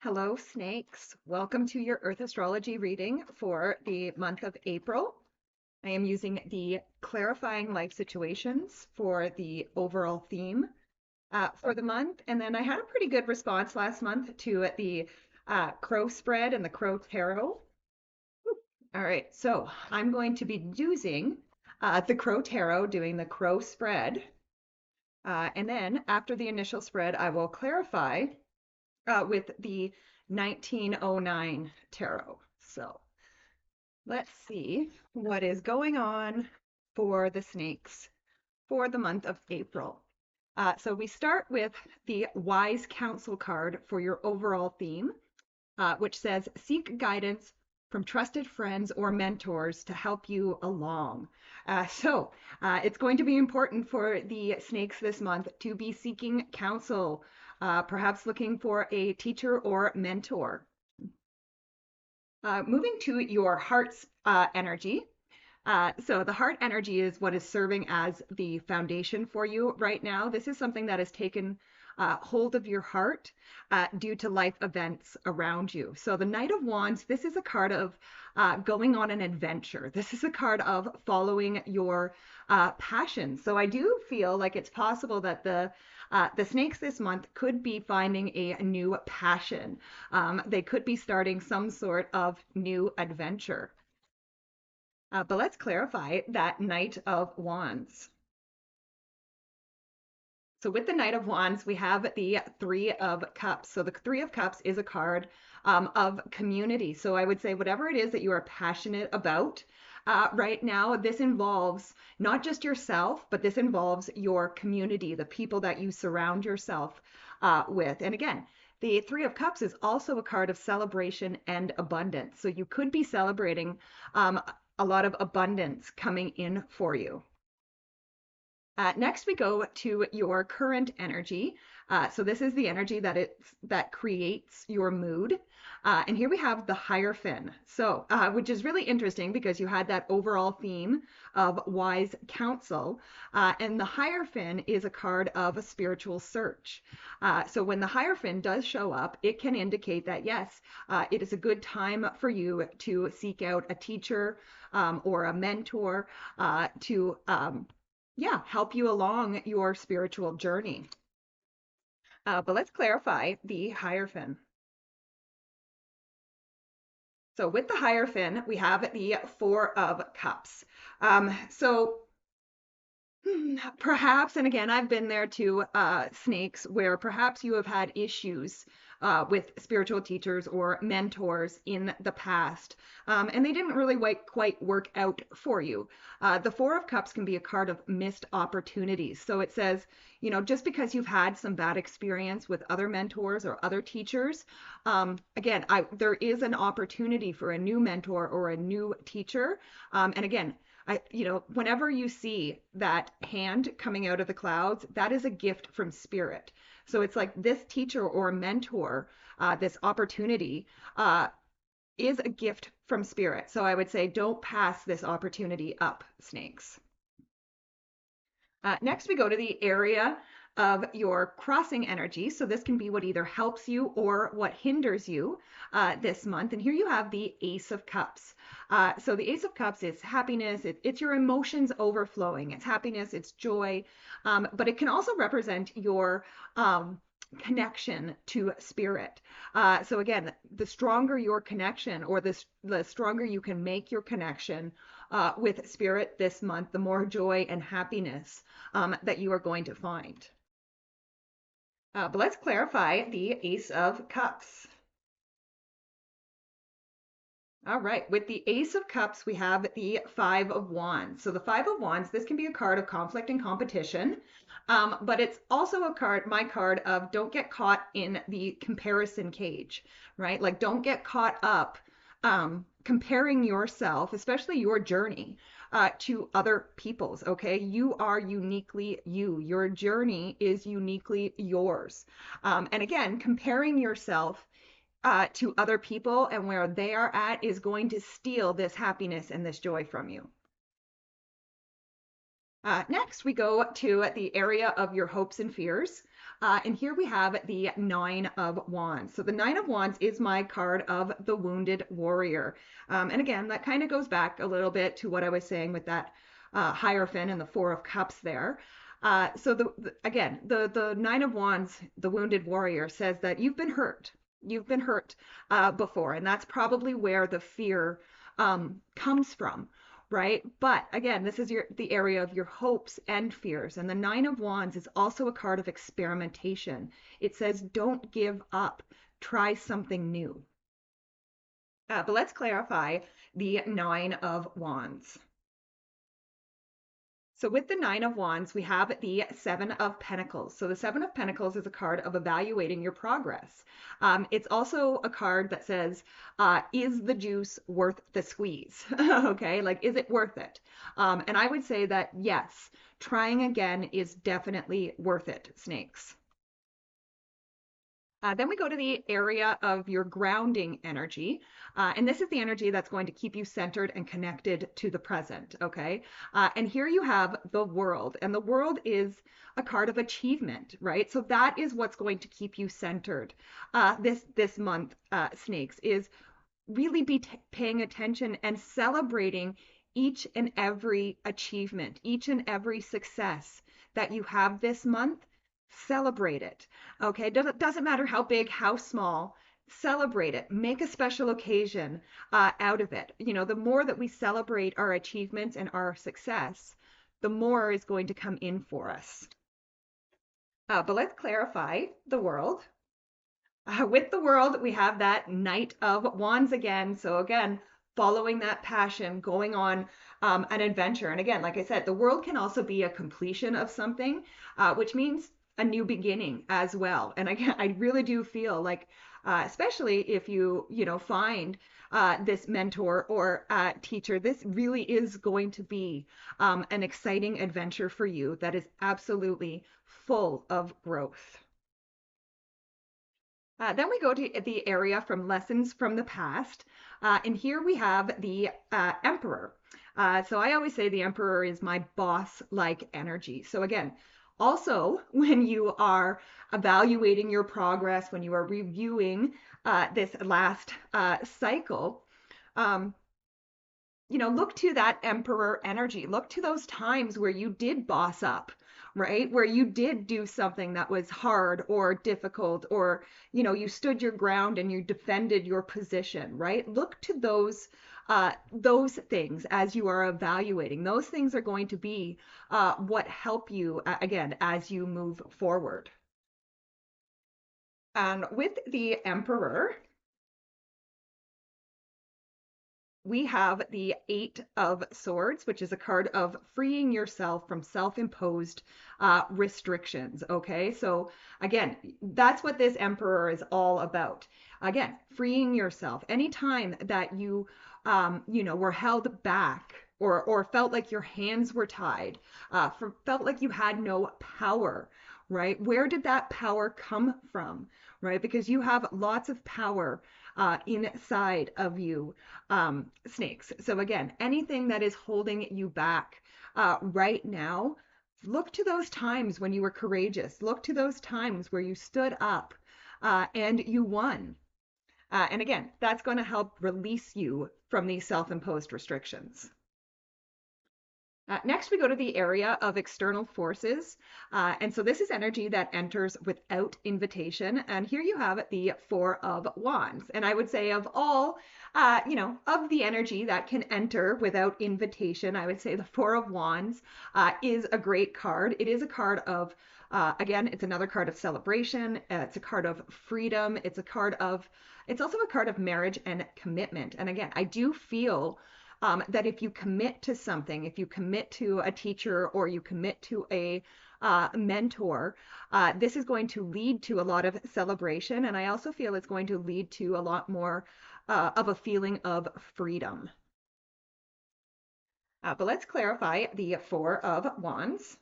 Hello, snakes. Welcome to your Earth astrology reading for the month of April. I am using the clarifying life situations for the overall theme for the month. And then I had a pretty good response last month to the crow spread and the crow tarot. All right, so I'm going to be using the crow tarot, doing the crow spread. And then after the initial spread, I will clarify with the 1909 tarot. So let's see what is going on for the snakes for the month of April. So we start with the Wise Counsel card for your overall theme, which says seek guidance from trusted friends or mentors to help you along. It's going to be important for the snakes this month to be seeking counsel, perhaps looking for a teacher or mentor. Moving to your heart's energy. So the heart energy is what is serving as the foundation for you right now. This is something that has taken hold of your heart due to life events around you. So the Knight of Wands, this is a card of going on an adventure. This is a card of following your passion. So I do feel like it's possible that the snakes this month could be finding a new passion. They could be starting some sort of new adventure. But let's clarify that Knight of Wands. So with the Knight of Wands, we have the Three of Cups. So the Three of Cups is a card of community. So I would say whatever it is that you are passionate about right now, this involves not just yourself, but this involves your community, the people that you surround yourself with. And again, the Three of Cups is also a card of celebration and abundance. So you could be celebrating a lot of abundance coming in for you. Next, we go to your current energy. So this is the energy that creates your mood. And here we have the Hierophant. So, which is really interesting because you had that overall theme of wise counsel. And the Hierophant is a card of a spiritual search. So when the Hierophant does show up, it can indicate that, yes, it is a good time for you to seek out a teacher or a mentor to help you along your spiritual journey. But let's clarify the Hierophant. So with the Hierophant, we have the Four of Cups. So perhaps, and again, I've been there too, snakes, where perhaps you have had issues with spiritual teachers or mentors in the past, and they didn't really quite work out for you. The Four of Cups can be a card of missed opportunities. So it says, just because you've had some bad experience with other mentors or other teachers, again, there is an opportunity for a new mentor or a new teacher. And again, whenever you see that hand coming out of the clouds, that is a gift from spirit. So it's like this teacher or mentor, this opportunity is a gift from spirit. So I would say don't pass this opportunity up, snakes. Next, we go to the area of your crossing energy. So this can be what either helps you or what hinders you this month. And here you have the Ace of Cups. So the Ace of Cups is happiness. It's your emotions overflowing. It's happiness, it's joy, but it can also represent your connection to spirit. So again, the stronger your connection or the stronger you can make your connection with spirit this month, the more joy and happiness that you are going to find. But let's clarify the Ace of Cups. All right, with the Ace of Cups, we have the Five of Wands. So the Five of Wands, this can be a card of conflict and competition, but it's also my card of don't get caught in the comparison cage, right? Like don't get caught up comparing yourself, especially your journey, to other people's, okay? You are uniquely you. Your journey is uniquely yours. And again, comparing yourself to other people and where they are at is going to steal this happiness and this joy from you. Next, we go to the area of your hopes and fears. And here we have the Nine of Wands. So the Nine of Wands is my card of the Wounded Warrior. And again, that kind of goes back a little bit to what I was saying with that Hierophant and the Four of Cups there. Again, the Nine of Wands, the Wounded Warrior, says that you've been hurt. You've been hurt before, and that's probably where the fear comes from, right? But again, this is the area of your hopes and fears. And the Nine of Wands is also a card of experimentation. It says, don't give up, try something new. But let's clarify the Nine of Wands. So with the Nine of Wands, we have the Seven of Pentacles. So the Seven of Pentacles is a card of evaluating your progress. It's also a card that says, is the juice worth the squeeze? Okay, like, is it worth it? And I would say that yes, trying again is definitely worth it, snakes. Then we go to the area of your grounding energy. And this is the energy that's going to keep you centered and connected to the present. Okay. And here you have the world, and the world is a card of achievement, right? So that is what's going to keep you centered. This month, snakes, is really be paying attention and celebrating each and every achievement, each and every success that you have this month. Celebrate it. Okay. Doesn't matter how big, how small, celebrate it. Make a special occasion out of it. You know, the more that we celebrate our achievements and our success, the more is going to come in for us. But let's clarify the world. With the world, we have that Knight of Wands again. So again, following that passion, going on an adventure. And again, like I said, the world can also be a completion of something, which means a new beginning as well. And again, I really do feel like, especially if you find this mentor or teacher, this really is going to be an exciting adventure for you that is absolutely full of growth. Then we go to the area from lessons from the past. And here we have the Emperor. So I always say the Emperor is my boss-like energy. So again, also when you are evaluating your progress, when you are reviewing this last cycle, um, look to that Emperor energy. Look to those times where you did boss up, right? Where you did do something that was hard or difficult, or, you stood your ground and you defended your position, right? Look to those things as you are evaluating. Those things are going to be what help you, again, as you move forward. And with the Emperor, we have the Eight of Swords, which is a card of freeing yourself from self-imposed restrictions. Okay, so again, that's what this Emperor is all about. Again, freeing yourself. Anytime that you, were held back or felt like your hands were tied, felt like you had no power, right? Where did that power come from, right? Because you have lots of power inside of you, snakes. So again, anything that is holding you back right now, look to those times when you were courageous. Look to those times where you stood up and you won. And again, that's going to help release you from these self-imposed restrictions. Next, we go to the area of external forces. And so this is energy that enters without invitation. And here you have the Four of Wands. And I would say of all, of the energy that can enter without invitation, I would say the Four of Wands is a great card. It is a card of, again, it's another card of celebration. It's a card of freedom. It's also a card of marriage and commitment. And again, I do feel that if you commit to something, if you commit to a teacher or you commit to a mentor, this is going to lead to a lot of celebration. And I also feel it's going to lead to a lot more of a feeling of freedom. But let's clarify the Four of Wands.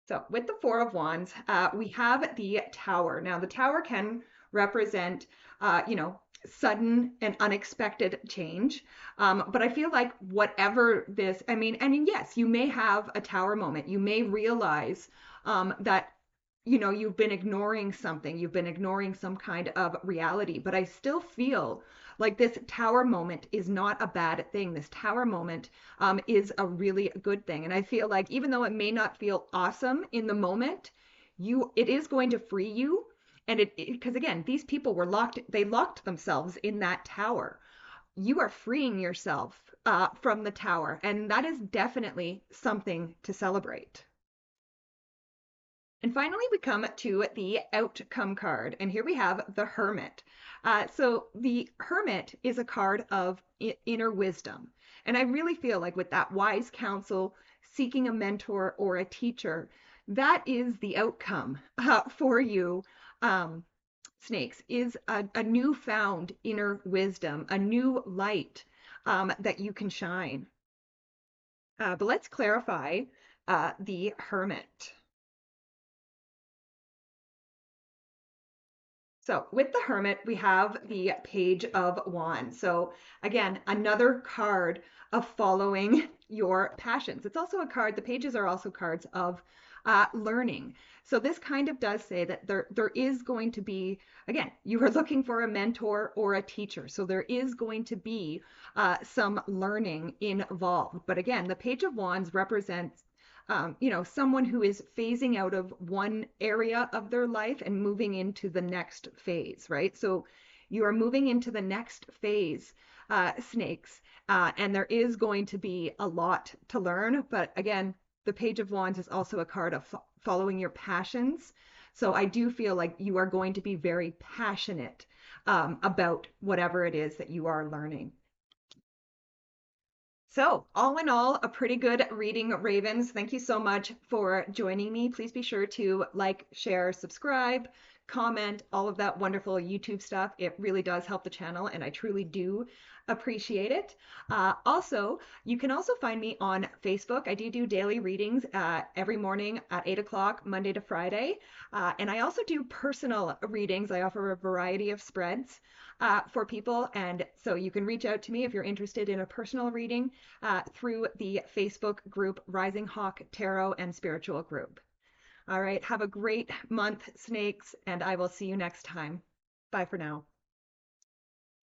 So with the Four of Wands, we have the Tower. Now the Tower can represent, sudden and unexpected change. But I feel like whatever this, I mean, yes, you may have a tower moment. You may realize that you've been ignoring something, you've been ignoring some kind of reality. But I still feel like this tower moment is not a bad thing. This tower moment is a really good thing. And I feel like even though it may not feel awesome in the moment, it is going to free you. And because again, these people were locked, they locked themselves in that tower. You are freeing yourself from the tower, and that is definitely something to celebrate. And finally, we come to the outcome card. And here we have the Hermit. So the Hermit is a card of inner wisdom. And I really feel like with that wise counsel, seeking a mentor or a teacher, that is the outcome for you, um, snakes, is a newfound inner wisdom, a new light that you can shine. But let's clarify the Hermit. So with the Hermit, we have the Page of Wands. So again, another card of following your passions. It's also a card, the pages are also cards of learning. So this kind of does say that there is going to be, again, you are looking for a mentor or a teacher. So there is going to be some learning involved. But again, the Page of Wands represents someone who is phasing out of one area of their life and moving into the next phase, right? So you are moving into the next phase, snakes, and there is going to be a lot to learn. But again, the Page of Wands is also a card of following your passions. So I do feel like you are going to be very passionate about whatever it is that you are learning. So, all in all, a pretty good reading, Ravens. Thank you so much for joining me. Please be sure to like, share, subscribe, comment, all of that wonderful YouTube stuff. It really does help the channel, and I truly do appreciate it. Also, you can also find me on Facebook. I do daily readings every morning at 8 o'clock, Monday to Friday. And I also do personal readings. I offer a variety of spreads for people. And so you can reach out to me if you're interested in a personal reading through the Facebook group Rising Hawk Tarot and Spiritual Group. All right, have a great month, snakes, and I will see you next time. Bye for now.